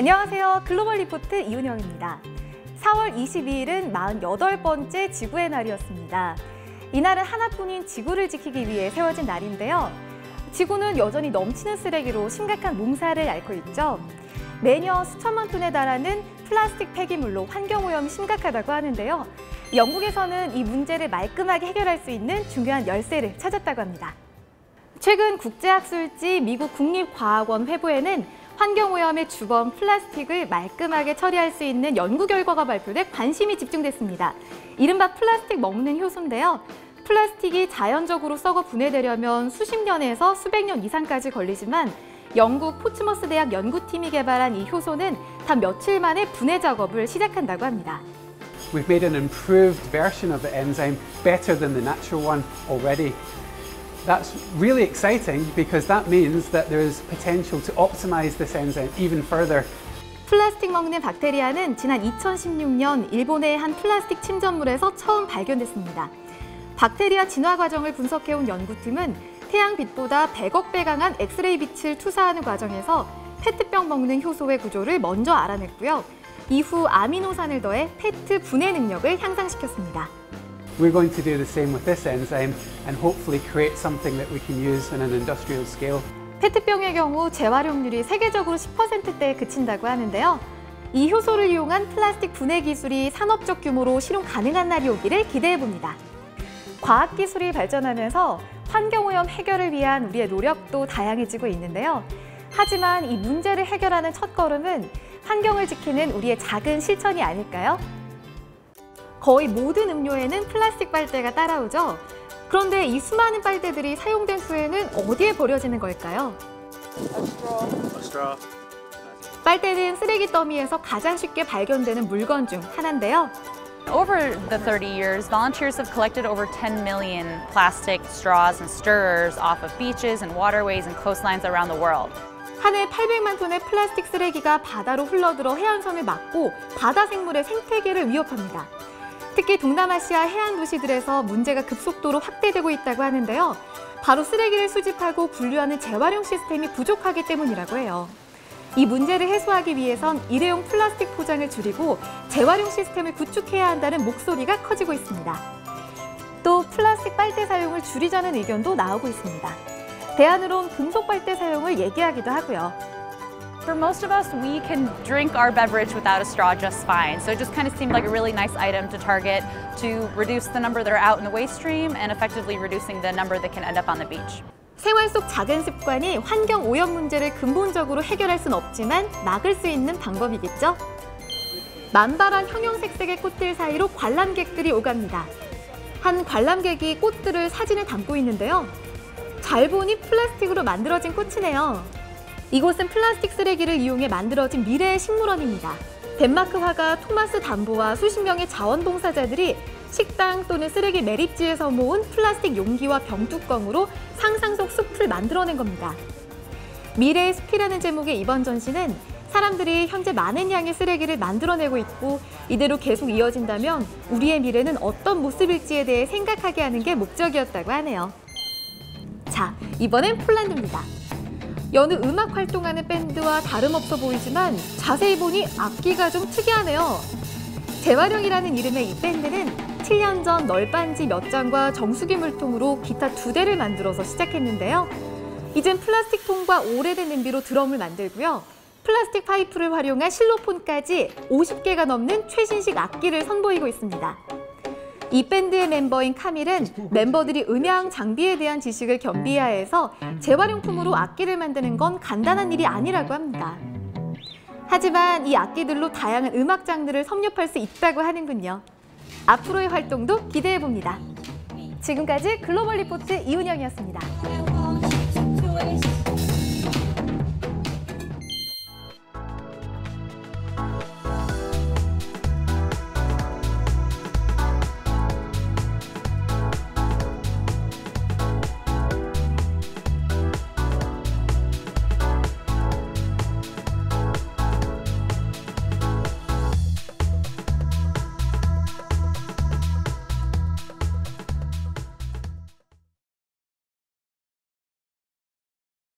안녕하세요. 글로벌 리포트 이은영입니다. 4월 22일은 48번째 지구의 날이었습니다. 이날은 하나뿐인 지구를 지키기 위해 세워진 날인데요. 지구는 여전히 넘치는 쓰레기로 심각한 몸살을 앓고 있죠. 매년 수천만 톤에 달하는 플라스틱 폐기물로 환경오염이 심각하다고 하는데요. 영국에서는 이 문제를 말끔하게 해결할 수 있는 중요한 열쇠를 찾았다고 합니다. 최근 국제학술지 미국 국립과학원 회부에는 환경오염의 주범 플라스틱을 말끔하게 처리할 수 있는 연구 결과가 발표돼 관심이 집중됐습니다. 이른바 플라스틱 먹는 효소인데요. 플라스틱이 자연적으로 썩어 분해되려면 수십 년에서 수백 년 이상까지 걸리지만 영국 포츠머스 대학 연구팀이 개발한 이 효소는 단 며칠 만에 분해 작업을 시작한다고 합니다. We've made an improved version of the enzyme better than the natural one already. That's really exciting because that means that there is potential to optimize this enzyme even further. 플라스틱 먹는 박테리아는 지난 2016년 일본의 한 플라스틱 침전물에서 처음 발견됐습니다. 박테리아 진화 과정을 분석해온 연구팀은 태양빛보다 100억 배 강한 엑스레이 빛을 투사하는 과정에서 페트병 먹는 효소의 구조를 먼저 알아냈고요. 이후 아미노산을 더해 페트 분해 능력을 향상시켰습니다. We're going to do the same with this enzyme and hopefully create something that we can use on an industrial scale. 페트병의 경우 재활용률이 세계적으로 10%대에 그친다고 하는데요. 이 효소를 이용한 플라스틱 분해 기술이 산업적 규모로 실용 가능한 날이 오기를 기대해봅니다. 과학기술이 발전하면서 환경오염 해결을 위한 우리의 노력도 다양해지고 있는데요. 하지만 이 문제를 해결하는 첫걸음은 환경을 지키는 우리의 작은 실천이 아닐까요? 거의 모든 음료에는 플라스틱 빨대가 따라오죠. 그런데 이 수많은 빨대들이 사용된 후에는 어디에 버려지는 걸까요? 빨대는 쓰레기 더미에서 가장 쉽게 발견되는 물건 중 하나인데요. Over the 30 years, volunteers have collected over 10 million plastic straws and stirrers off of beaches and waterways and coastlines around the world. 한 해 800만 톤의 플라스틱 쓰레기가 바다로 흘러들어 해안선을 막고 바다 생물의 생태계를 위협합니다. 특히 동남아시아 해안 도시들에서 문제가 급속도로 확대되고 있다고 하는데요. 바로 쓰레기를 수집하고 분류하는 재활용 시스템이 부족하기 때문이라고 해요. 이 문제를 해소하기 위해선 일회용 플라스틱 포장을 줄이고 재활용 시스템을 구축해야 한다는 목소리가 커지고 있습니다. 또 플라스틱 빨대 사용을 줄이자는 의견도 나오고 있습니다. 대안으론 금속 빨대 사용을 얘기하기도 하고요. For most of us, we can drink our beverage without a straw just fine. So it just kind of seemed like a really nice item to target to reduce the number that are out in the waste stream and effectively reducing the number that can end up on the beach. 생활 속 작은 습관이 환경 오염 문제를 근본적으로 해결할 순 없지만 막을 수 있는 방법이겠죠? 만발한 형형색색의 꽃들 사이로 관람객들이 오갑니다. 한 관람객이 꽃들을 사진에 담고 있는데요. 잘 보니 플라스틱으로 만들어진 꽃이네요. 이곳은 플라스틱 쓰레기를 이용해 만들어진 미래의 식물원입니다. 덴마크 화가 토마스 담보와 수십 명의 자원봉사자들이 식당 또는 쓰레기 매립지에서 모은 플라스틱 용기와 병뚜껑으로 상상 속 숲을 만들어낸 겁니다. 미래의 숲이라는 제목의 이번 전시는 사람들이 현재 많은 양의 쓰레기를 만들어내고 있고 이대로 계속 이어진다면 우리의 미래는 어떤 모습일지에 대해 생각하게 하는 게 목적이었다고 하네요. 자, 이번엔 폴란드입니다. 여느 음악 활동하는 밴드와 다름없어 보이지만 자세히 보니 악기가 좀 특이하네요. 재활용이라는 이름의 이 밴드는 7년 전 널빤지 몇 장과 정수기 물통으로 기타 2대를 만들어서 시작했는데요. 이젠 플라스틱 통과 오래된 냄비로 드럼을 만들고요. 플라스틱 파이프를 활용한 실로폰까지 50개가 넘는 최신식 악기를 선보이고 있습니다. 이 밴드의 멤버인 카밀은 멤버들이 음향 장비에 대한 지식을 겸비해야 해서 재활용품으로 악기를 만드는 건 간단한 일이 아니라고 합니다. 하지만 이 악기들로 다양한 음악 장르를 섭렵할 수 있다고 하는군요. 앞으로의 활동도 기대해봅니다. 지금까지 글로벌 리포트 이은영이었습니다.